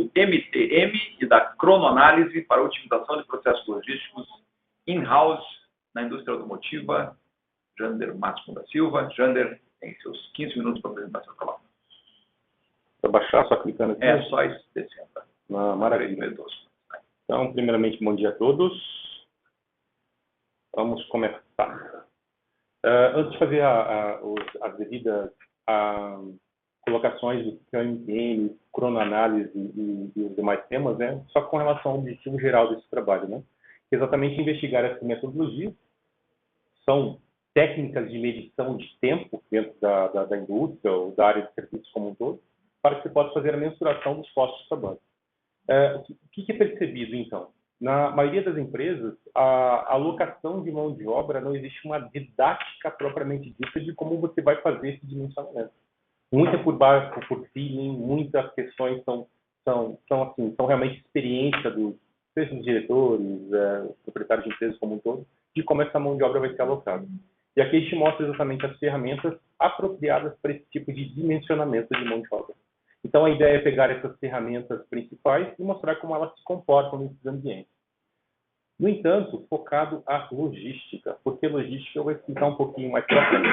do MTM e da cronoanálise para otimização de processos logísticos in-house na indústria automotiva, Jander Matos da Silva. Jander, tem seus 15 minutos para apresentar seu trabalho. Para baixar, só clicando aqui? É, só isso, descendo. Maravilha. Então, primeiramente, bom dia a todos. Vamos começar. Antes de fazer as devidas colocações do MTM, cronoanálise e os demais temas, né? Só com relação ao objetivo geral desse trabalho, né? Exatamente investigar essas metodologias. São técnicas de medição de tempo dentro da indústria ou da área de serviços como um todo, para que você possa fazer a mensuração dos custos de trabalho. O que é percebido, então? Na maioria das empresas, a alocação de mão de obra não existe uma didática propriamente dita de como você vai fazer esse dimensionamento. Muita por feeling, muitas questões são realmente experiência seja dos diretores, proprietários de empresas como um todo, de como essa mão de obra vai ser alocada. E aqui a gente mostra exatamente as ferramentas apropriadas para esse tipo de dimensionamento de mão de obra. Então, a ideia é pegar essas ferramentas principais e mostrar como elas se comportam nesses ambientes. No entanto, focado à logística, porque logística eu vou explicar um pouquinho mais para frente.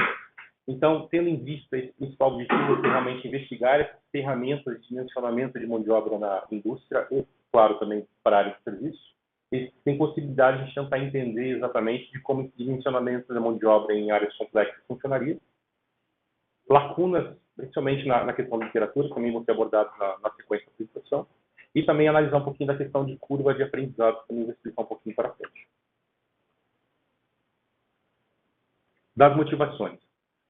Então, tendo em vista esse principal objetivo de realmente investigar essas ferramentas de dimensionamento de mão de obra na indústria e, claro, também para a área de serviços, tem possibilidade de tentar entender exatamente de como esse dimensionamento da mão de obra em áreas complexas funcionaria. Lacunas, principalmente na questão da literatura, também vão ser abordados na sequência da apresentação. E também analisar um pouquinho da questão de curva de aprendizado, que também vou explicar um pouquinho para frente. Das motivações.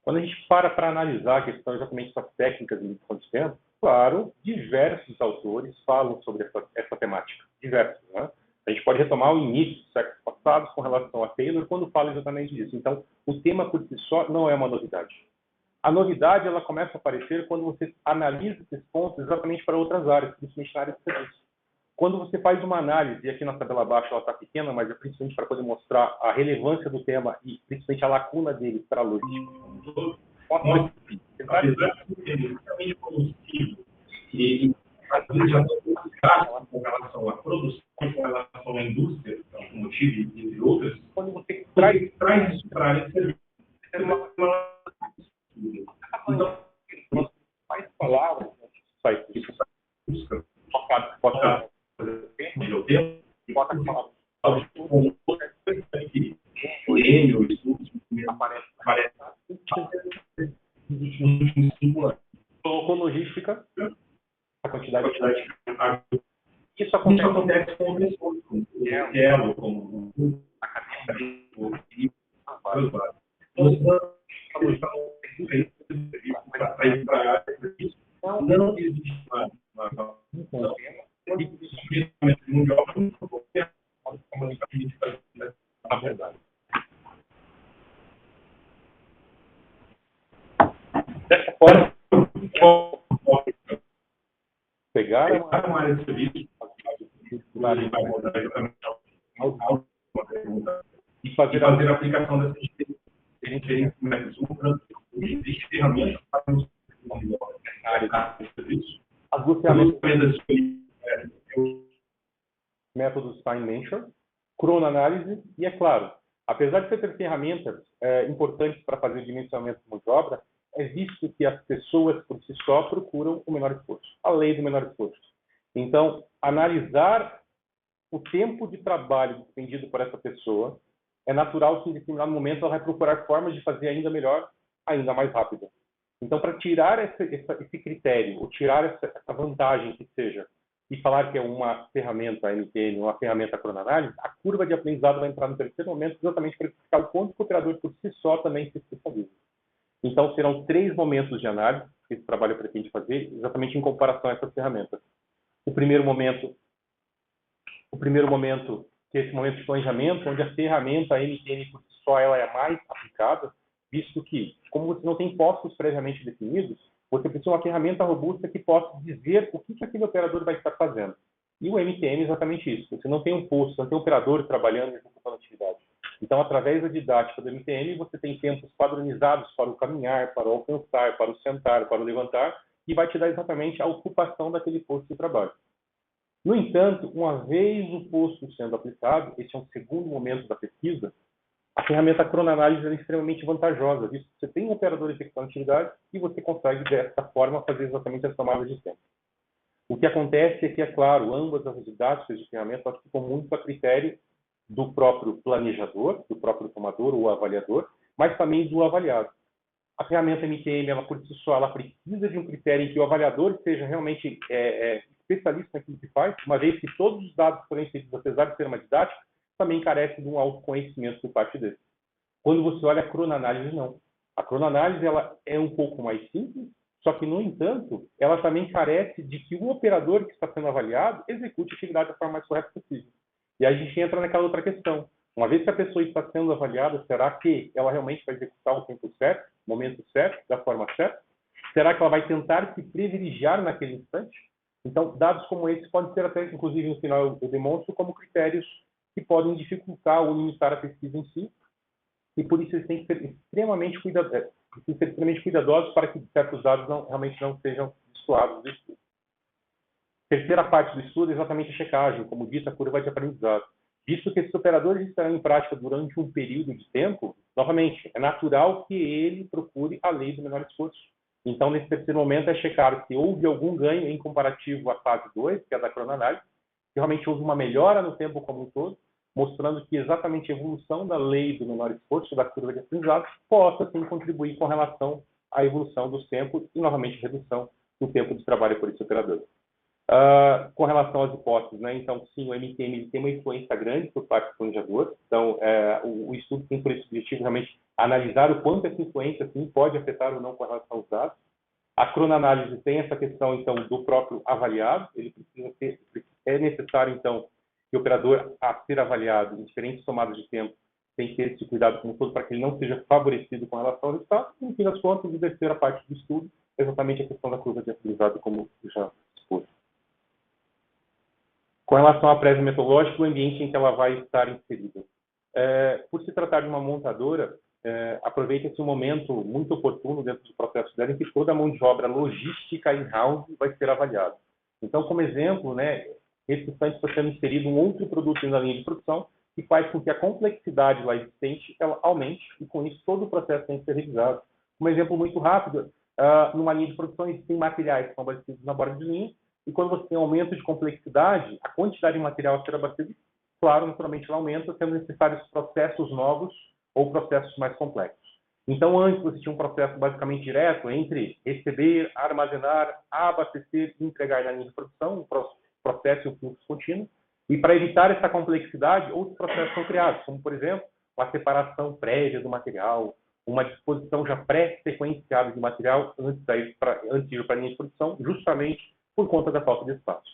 Quando a gente para analisar a questão exatamente das técnicas de medição de tempo, claro, diversos autores falam sobre essa temática. Diversos, né? A gente pode retomar o início dos séculos passados com relação a Taylor, quando fala exatamente disso. Então, o tema por si só não é uma novidade. A novidade, ela começa a aparecer quando você analisa esses pontos exatamente para outras áreas, principalmente na área de serviço. Quando você faz uma análise, e aqui na tabela abaixo ela está pequena, mas é principalmente para poder mostrar a relevância do tema e principalmente a lacuna dele para a logística. Apesar de ser extremamente produtivo e já com relação à produção, com relação à indústria automotiva e entre outras, quando você traz isso para a área de serviço. Então, mais palavras, sai isso. Busca. Pode Meu tempo. Pode falar. Aparece nos últimos 5 anos. Colocou logística, a quantidade de... Isso acontece com outras coisas, como o Elo, como a academia, não existe a verdade. Dessa forma, pegar uma área de serviço e fazer a aplicação dessa experiência mais existe ferramentas para nos as duas ferramentas métodos time measure, cronoanálise e, é claro, apesar de você ter ferramentas importantes para fazer o dimensionamento de mão de obra, é visto que as pessoas por si só procuram o menor esforço, a lei do menor esforço. Então, analisar o tempo de trabalho despendido por essa pessoa, é natural que em determinado momento ela vai procurar formas de fazer ainda melhor, ainda mais rápido. Então, para tirar esse critério, ou tirar essa vantagem que seja, e falar que é uma ferramenta MTM, uma ferramenta cronoanálise, a curva de aprendizado vai entrar no terceiro momento, exatamente para explicar o quanto o operador por si só também se especializa. Então, serão 3 momentos de análise que esse trabalho pretende fazer, exatamente em comparação a essas ferramentas. O primeiro momento, que é esse momento de planejamento, onde a ferramenta MTM por si só ela é mais aplicada, visto que, como você não tem postos previamente definidos, você precisa de uma ferramenta robusta que possa dizer o que aquele operador vai estar fazendo. E o MTM é exatamente isso. Você não tem um posto, não tem um operador trabalhando e executando atividade. Então, através da didática do MTM, você tem tempos padronizados para o caminhar, para o alcançar, para o sentar, para o levantar, e vai te dar exatamente a ocupação daquele posto de trabalho. No entanto, uma vez o posto sendo aplicado, esse é um segundo momento da pesquisa, a ferramenta cronoanálise é extremamente vantajosa, visto que você tem um operador executando atividade e você consegue, dessa forma, fazer exatamente as tomadas de tempo. O que acontece é que, é claro, ambas as didáticas de ferramenta ficam muito a critério do próprio planejador, do próprio tomador ou avaliador, mas também do avaliado. A ferramenta MTM, ela por si só, ela precisa de um critério em que o avaliador seja realmente especialista naquilo que faz, uma vez que todos os dados fornecidos, apesar de ser uma didática, também carecem de um autoconhecimento por parte dele. Quando você olha a cronoanálise, não. A cronoanálise, ela é um pouco mais simples, só que, no entanto, ela também carece de que o operador que está sendo avaliado execute a atividade da forma mais correta possível. E aí a gente entra naquela outra questão. Uma vez que a pessoa está sendo avaliada, será que ela realmente vai executar o tempo certo, no momento certo, da forma certa? Será que ela vai tentar se privilegiar naquele instante? Então, dados como esses podem ser até, inclusive, no final eu demonstro como critérios que podem dificultar ou limitar a pesquisa em si, e por isso eles têm que ser extremamente cuidadosos para que certos dados realmente não sejam destoados do estudo. Terceira parte do estudo é exatamente a checagem, como disse, a curva de aprendizado. Visto que esses operadores estarão em prática durante um período de tempo, novamente, é natural que ele procure a lei do menor esforço. Então, nesse terceiro momento, é checar se houve algum ganho em comparativo à fase 2, que é a da cronoanálise, se realmente houve uma melhora no tempo como um todo, mostrando que exatamente a evolução da lei do menor esforço, da curva de aprendizado, possa, sim, contribuir com relação à evolução dos tempos e, novamente, redução do tempo de trabalho por esse operador. Com relação às hipóteses, né? Então, sim, o MTM tem uma influência grande por parte do planejador. Então, o estudo tem por esse objetivo realmente analisar o quanto essa influência sim, pode afetar ou não com relação aos dados. A cronoanálise tem essa questão, então, do próprio avaliado. Ele precisa ter, é necessário, então, que o operador, a ser avaliado em diferentes tomadas de tempo, tem que ter esse cuidado como todo para que ele não seja favorecido com relação ao resultado. E, no fim das contas, a terceira parte do estudo é exatamente a questão da curva de aprendizado, como eu já expus. Com relação à prévia metodológica, o ambiente em que ela vai estar inserida. Por se tratar de uma montadora, aproveita-se um momento muito oportuno dentro do processo dela em que toda a mão de obra logística in-house vai ser avaliada. Então, como exemplo, né, esse instante está sendo inserido um outro produto na linha de produção que faz com que a complexidade lá existente ela aumente e, com isso, todo o processo tem que ser revisado. Um exemplo muito rápido, numa linha de produção existem materiais que são abastecidos na borda de linha e quando você tem aumento de complexidade, a quantidade de material a ser abastecido, claro, naturalmente ela aumenta, sendo necessários processos novos ou processos mais complexos. Então, antes você tinha um processo basicamente direto entre receber, armazenar, abastecer e entregar na linha de produção, um processo e um fluxo contínuo. E para evitar essa complexidade, outros processos são criados, como, por exemplo, a separação prévia do material, uma disposição já pré-sequenciada de material antes de ir para a linha de produção, justamente por conta da falta de espaço.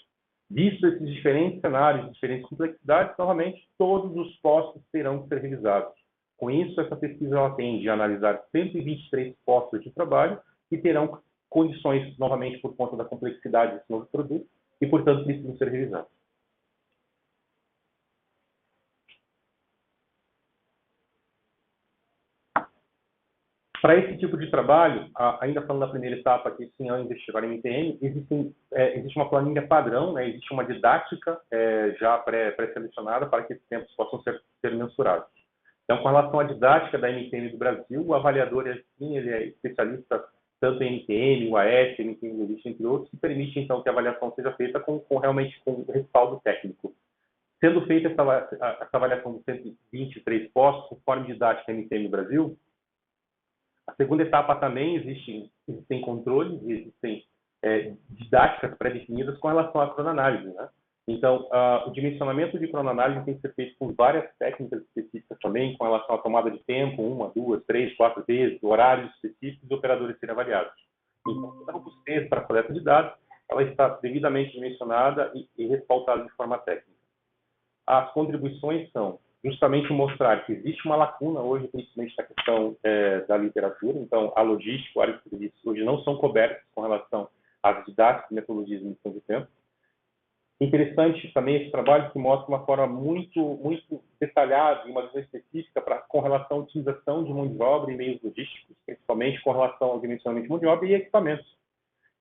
Visto esses diferentes cenários, diferentes complexidades, novamente, todos os postos terão que ser revisados. Com isso, essa pesquisa ela tende a analisar 123 postos de trabalho que terão condições, novamente, por conta da complexidade desse novo produto e, portanto, precisam ser revisados. Para esse tipo de trabalho, ainda falando da primeira etapa, que sim, é o investigar em MTM, existe uma planilha padrão, né, existe uma didática já pré-selecionada para que esses tempos possam ser mensurados. Então, com relação à didática da MTM do Brasil, o avaliador, assim, ele é especialista tanto em MTM, UAS, MTM Logística, entre outros, que permite, então, que a avaliação seja feita realmente com respaldo técnico. Sendo feita essa avaliação dos 123 postos, conforme didática MTM do Brasil, a segunda etapa também existem controles, existem didáticas pré-definidas com relação à cronoanálise, né? Então, o dimensionamento de cronoanálise tem que ser feito com várias técnicas específicas também, com relação à tomada de tempo, 1, 2, 3, 4 vezes, horários específicos e operadores serem avaliados. Então, o grupo C para a coleta de dados, ela está devidamente dimensionada e respaldada de forma técnica. As contribuições são justamente mostrar que existe uma lacuna hoje, principalmente na questão da literatura. Então, a logística, o área de serviços hoje não são cobertos com relação às didáticas, metodologias de medição de tempo. Interessante também esse trabalho que mostra uma forma muito detalhada e uma visão específica com relação à utilização de mão de obra e meios logísticos, principalmente com relação ao dimensionamento de mão de obra e equipamentos.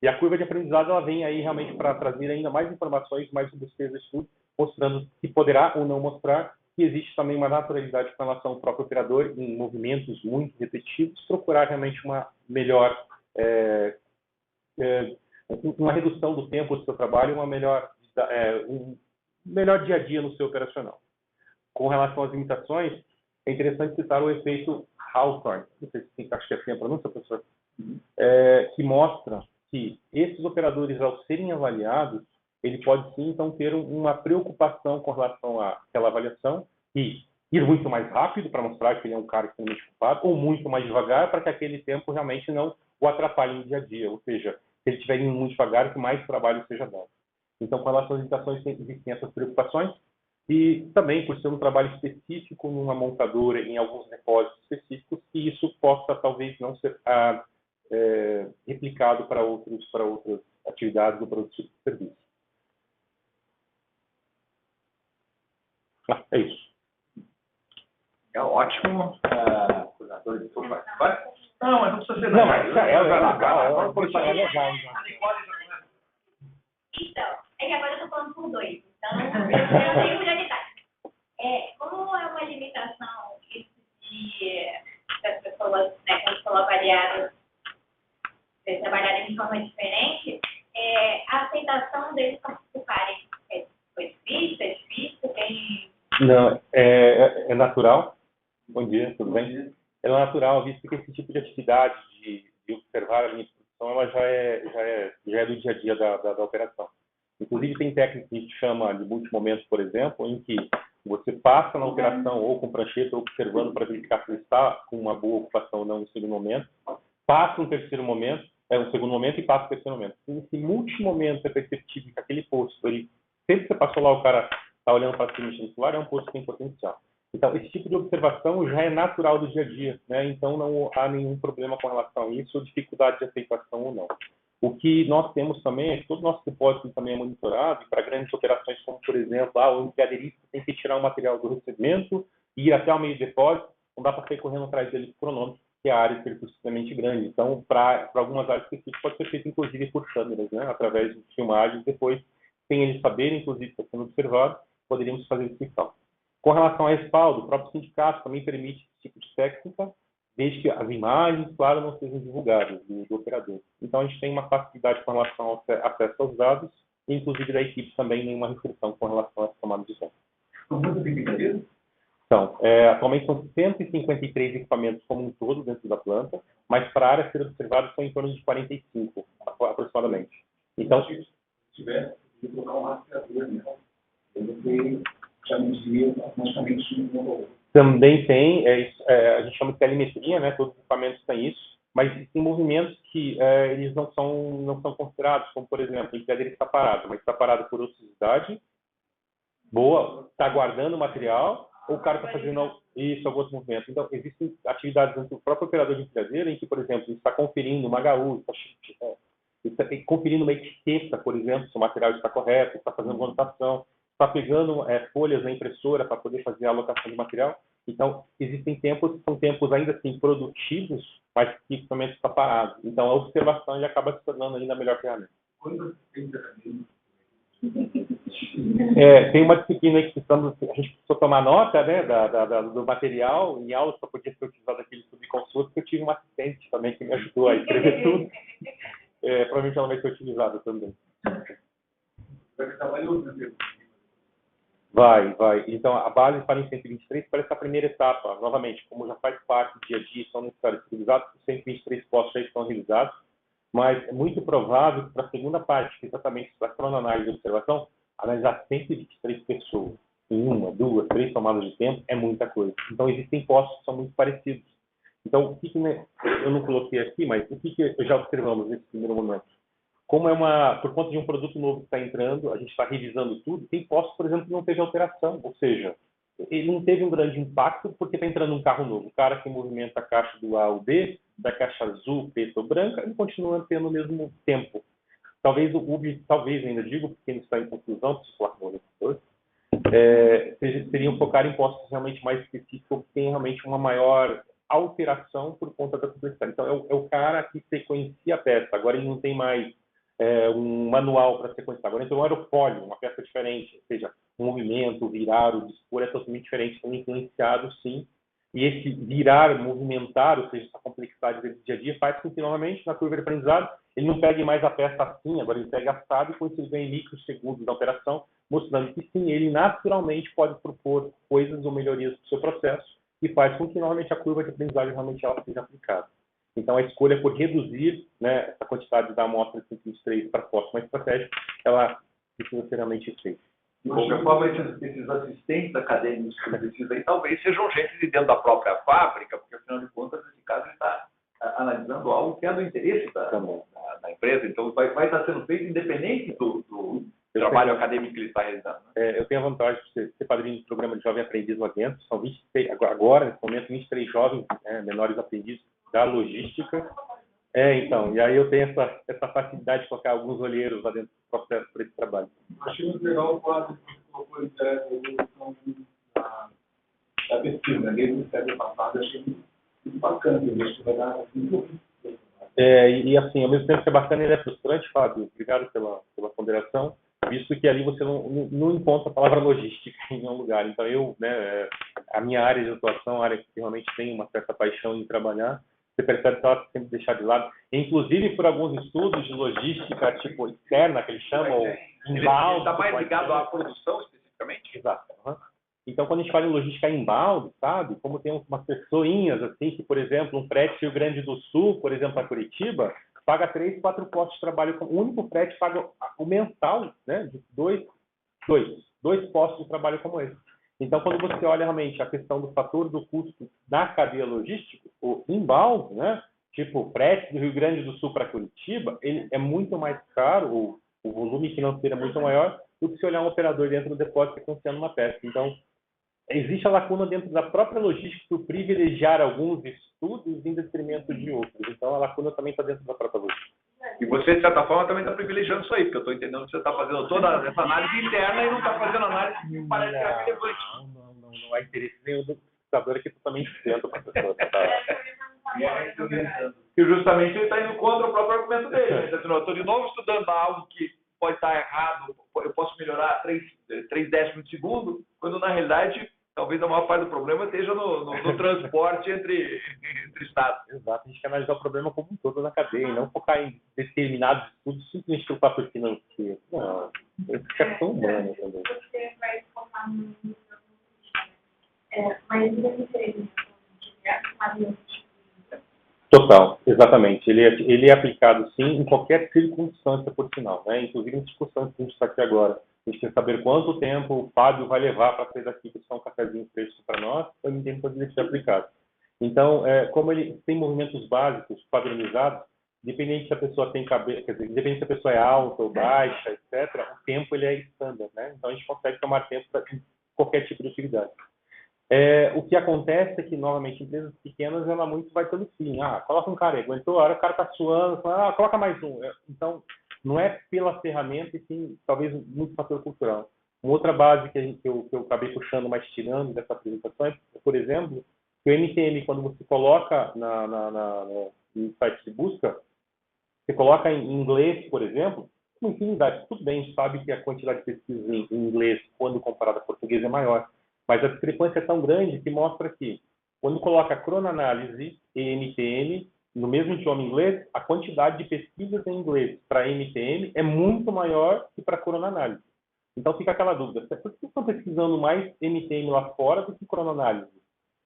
E a curva de aprendizado ela vem aí realmente para trazer ainda mais informações, mais robustez do estudo, mostrando se poderá ou não mostrar que existe também uma naturalidade com relação ao próprio operador em movimentos muito repetitivos, procurar realmente uma melhor, uma redução do tempo do seu trabalho, um melhor dia a dia no seu operacional. Com relação às limitações, é interessante citar o efeito Hawthorne, não sei se acho que é assim a pronúncia, professor, que mostra que esses operadores, ao serem avaliados, ele pode sim, então, ter uma preocupação com relação àquela avaliação e ir muito mais rápido para mostrar que ele é um cara extremamente ocupado, ou muito mais devagar para que aquele tempo realmente não o atrapalhe no dia a dia, ou seja, se ele estiver indo muito devagar, que mais trabalho seja dado. Então, com relação às limitações, existem essas preocupações, e também por ser um trabalho específico numa montadora, em alguns depósitos específicos, que isso possa talvez não ser replicado para outras atividades ou para outros tipos de serviço. É isso. É ótimo. Coordenador de turma participar? Não, mas não precisa ser. Não, mas é legal. Então, é que agora eu estou falando por dois. Então, eu tenho prioridade. Como é uma limitação das pessoas, né, quando são avaliadas, trabalharem de forma diferente, a aceitação deles participarem foi difícil, tem... Não, é natural. Bom dia, tudo bem? É natural, visto que esse tipo de atividade de observar a linha de produção, ela já é do dia a dia da operação. Inclusive, tem técnicas que a gente chama de multimomento, por exemplo, em que você passa na operação ou com prancheta observando para verificar se ele está com uma boa ocupação ou não no segundo momento, passa um terceiro momento, um segundo momento e passa o terceiro momento. Se esse multimomento é perceptível que aquele posto, ele, sempre que você passou lá, o cara está olhando para cima no celular, é um posto que tem potencial. Então, esse tipo de observação já é natural do dia a dia, né? Então, não há nenhum problema com relação a isso, ou dificuldade de aceitação ou não. O que nós temos também é que todo o nosso depósito também é monitorado, e para grandes operações, como, por exemplo, o empilhadeirista tem que tirar o material do recebimento e ir até o meio do depósito, não dá para sair correndo atrás dele com cronômetro, que é a área extremamente grande. Então, para algumas áreas específicas, pode ser feito, inclusive, por câmeras, né? Através de filmagens, depois, sem eles saberem, inclusive, que está sendo observado, poderíamos fazer esse fiscal. Com relação ao respaldo, o próprio sindicato também permite esse tipo de técnica, desde que as imagens, claro, não sejam divulgadas do operador. Então, a gente tem uma facilidade com relação ao acesso aos dados, e, inclusive, da equipe também nenhuma restrição com relação às tomadas de som. Então, atualmente são 153 equipamentos como um todo dentro da planta, mas para a área a ser observada são em torno de 45, aproximadamente. Então, se tiver que colocar um rastreador, né? Também tem, a gente chama de telemetria, né? Todos os equipamentos têm isso, mas existem movimentos que eles não são considerados, como, por exemplo, a empilhadeira está parada, mas está parada por ociosidade, boa, está guardando o material, ou o cara está fazendo isso, alguns movimentos. Então, existem atividades dentro do próprio operador de empilhadeira em que, por exemplo, ele está conferindo uma HU, está conferindo uma etiqueta, por exemplo, se o material está correto, está fazendo uma anotação, está pegando folhas na impressora para poder fazer a alocação de material. Então, existem tempos que são tempos ainda assim produtivos, mas que o equipamento está parado. Então, a observação ele acaba se tornando ainda a melhor ferramenta. Tem uma disciplina que a gente precisou tomar nota, né, do material em aulas para poder ser utilizado aquele subconsulto, que eu tive uma assistente também que me ajudou a escrever tudo. Provavelmente ela vai ser utilizada também. Vai. Então, a base para o 123 parece a primeira etapa. Novamente, como já faz parte do dia a dia, são necessários utilizados, os 123 postos já estão realizados, mas é muito provável que para a segunda parte, que é exatamente para a cronoanálise e observação, analisar 123 pessoas em 1, 2, 3 tomadas de tempo é muita coisa. Então, existem postos que são muito parecidos. Então, o que eu não coloquei aqui, mas o que já observamos nesse primeiro momento? Como por conta de um produto novo que está entrando, a gente está revisando tudo, tem postos, por exemplo, que não teve alteração, ou seja, ele não teve um grande impacto porque está entrando um carro novo. O cara que movimenta a caixa do A ao B, da caixa azul, preta ou branca, ele continua tendo o mesmo tempo. Talvez ainda digo, porque ele está em conclusão, seriam focar em postos realmente mais específicos, que tem realmente uma maior alteração por conta da complexidade. Então, é o cara que sequencia a peça. Agora ele não tem mais um manual para sequenciar. Agora entrou um aerofólio, uma peça diferente, ou seja, o movimento, o virar, o dispor é totalmente diferente, são influenciados, sim. E esse virar, movimentar, ou seja, essa complexidade do dia a dia, faz com que, novamente, na curva de aprendizado, ele não pegue mais a peça assim, agora ele pega assado e com isso ele ganha microsegundos da operação, mostrando que, sim, ele naturalmente pode propor coisas ou melhorias para o seu processo e faz com que, novamente, a curva de aprendizagem realmente ela seja aplicada. Então, a escolha por reduzir, né, essa quantidade da amostra de 523 para fósforo mais estratégico, ela precisa ser realmente feita. De qualquer forma, esses assistentes acadêmicos que precisam aí, talvez sejam gente de dentro da própria fábrica, porque, afinal de contas, nesse caso, ele está analisando algo que é do interesse da empresa. Então, vai estar sendo feito independente do trabalho acadêmico que ele está realizando. Eu tenho a vantagem de ser padrinho do programa de Jovem Aprendiz lá dentro. São 23, agora, nesse momento, 23 jovens menores aprendizes da logística. Então, e aí eu tenho essa facilidade de colocar alguns olheiros lá dentro do processo para esse trabalho. Achei muito legal o quadro que você colocou em da pesquisa, né? Desde o século passado, achei muito bacana, eu acho que vai dar muito. E assim, ao mesmo tempo que é bacana, ele é frustrante, Fábio, obrigado pela ponderação, visto que ali você não encontra a palavra logística em nenhum lugar. Então, a minha área de atuação, a área que realmente tem uma certa paixão em trabalhar, você percebe que ela sempre deixar de lado. Inclusive, por alguns estudos de logística, tipo externa, que eles chamam, inbound. Está mais ligado à produção, especificamente? Exato. Uhum. Então, quando a gente fala em logística inbound, sabe? Como tem umas pessoinhas, assim, que, por exemplo, um frete Rio Grande do Sul, por exemplo, a Curitiba, paga 3, 4 postos de trabalho. O único frete paga o mensal, né? De dois postos de trabalho como esse. Então, quando você olha realmente a questão do fator do custo da cadeia logística, o inbound, né? Tipo, o frete do Rio Grande do Sul para Curitiba, ele é muito mais caro, o volume financeiro é muito maior do que se olhar um operador dentro do depósito sequenciando uma peça. Então, existe a lacuna dentro da própria logística por privilegiar alguns estudos em detrimento de outros. Então, a lacuna também está dentro da própria logística. E você, de certa forma, também está privilegiando isso aí, porque eu estou entendendo que você está fazendo toda essa análise interna e não está fazendo análise que parece que é relevante. Não há interesse nenhum do pesquisador aqui totalmente dentro, professor. Que justamente ele está indo contra o próprio argumento dele. Ele está dizendo, eu estou de novo estudando algo que pode estar errado, eu posso melhorar 3 décimos de segundo, quando na realidade talvez a maior parte do problema esteja no transporte entre estados. Exato, a gente quer analisar o problema como um todo na cadeia e não focar em determinados estudos simplesmente pelo fator financeiro. Não, é questão humana também. Você vai focar no mas Total, exatamente. Ele é aplicado, sim, em qualquer circunstância, por sinal, né? Inclusive em discussões que a gente está aqui agora. A gente quer saber quanto tempo o Fábio vai levar para sair daqui buscar um cafezinho fresco para nós, ou em tempo poderia ser aplicado. Então, como ele tem movimentos básicos, padronizados, independente se a pessoa tem cabelo, quer dizer, independente se a pessoa é alta ou baixa, etc., o tempo ele é estándar, né? Então, a gente consegue tomar tempo para qualquer tipo de atividade. O que acontece é que, novamente, empresas pequenas, ela muito vai pelo fim. Coloca um cara, aguentou, a hora o cara está suando, coloca mais um. Então, não é pela ferramenta, e sim, talvez, muito fator cultural. Uma outra base que eu acabei puxando, mas tirando dessa apresentação, é, por exemplo, que o MTM, quando você coloca no site de busca, você coloca em inglês, por exemplo, uma infinidade. Tudo bem, a gente sabe que a quantidade de pesquisas em inglês, quando comparada a português, é maior. Mas a discrepância é tão grande que mostra que, quando coloca cronoanálise e MTM no mesmo idioma inglês, a quantidade de pesquisas em inglês para MTM é muito maior que para cronoanálise. Então fica aquela dúvida, por que vocês estão pesquisando mais MTM lá fora do que cronoanálise?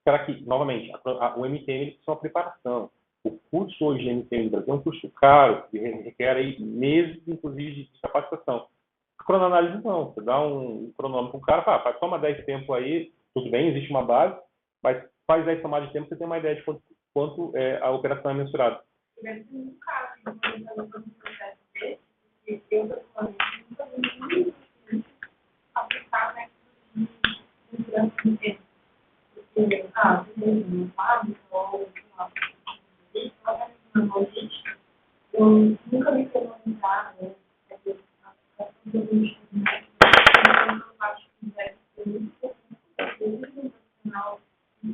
Será que, novamente, o MTM precisa de uma preparação. O curso hoje de MTM no Brasil é um curso caro, que requer aí meses, inclusive, de capacitação. Cronoanálise não, você dá um cronômetro para o cara, toma 10 tempo aí, tudo bem, existe uma base, mas faz 10 tomadas de tempo, você tem uma ideia de quanto a operação é mensurada. Deve ser muito caro, então, no processo desse, porque eu, pessoalmente, nunca vi aplicar, né, durante o tempo. Porque, você não sabe, ou, eu nunca me perguntar, né,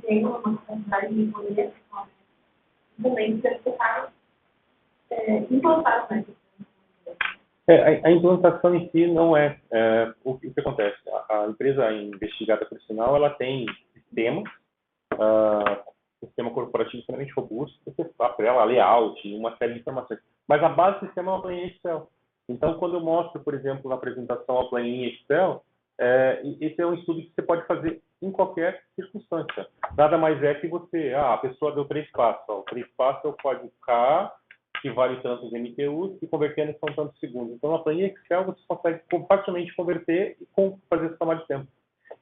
tem uma capacidade de poder também ser implantados, né? A implantação em si não o que acontece. A empresa investigada por sinal, ela tem sistemas, sistema corporativo extremamente robusto, você faz para ela layout, uma série de informações. Mas a base do sistema é uma planilha Excel. Então, quando eu mostro, por exemplo, na apresentação a planilha Excel, esse é um estudo que você pode fazer em qualquer circunstância. Nada mais é que a pessoa deu 3 passos. O 3 passos é o código K, que vale tantos MTUs, e convertendo são tantos segundos. Então, na planilha Excel, você consegue facilmente converter e fazer esse tamanho de tempo.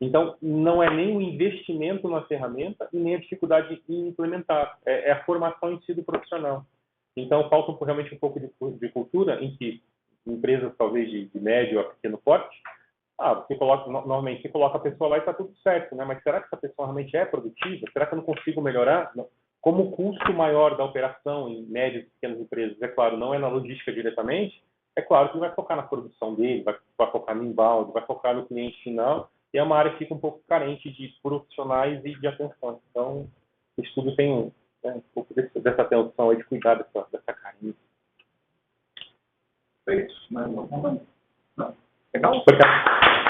Então, não é nem o investimento na ferramenta e nem a dificuldade em implementar. É a formação em si do profissional. Então, falta realmente um pouco de cultura em que empresas, talvez, de médio a pequeno porte, normalmente você coloca a pessoa lá e está tudo certo, né? Mas será que essa pessoa realmente é produtiva? Será que eu não consigo melhorar? Como o custo maior da operação em médias e pequenas empresas, é claro, não é na logística diretamente, é claro que ele vai focar na produção dele, vai focar no inbound, vai focar no cliente final, e é uma área que fica um pouco carente de profissionais e de atenção. Então, o estudo tem um pouco dessa atenção aí, de cuidar dessa carência. Feito. Não. Legal? Obrigado.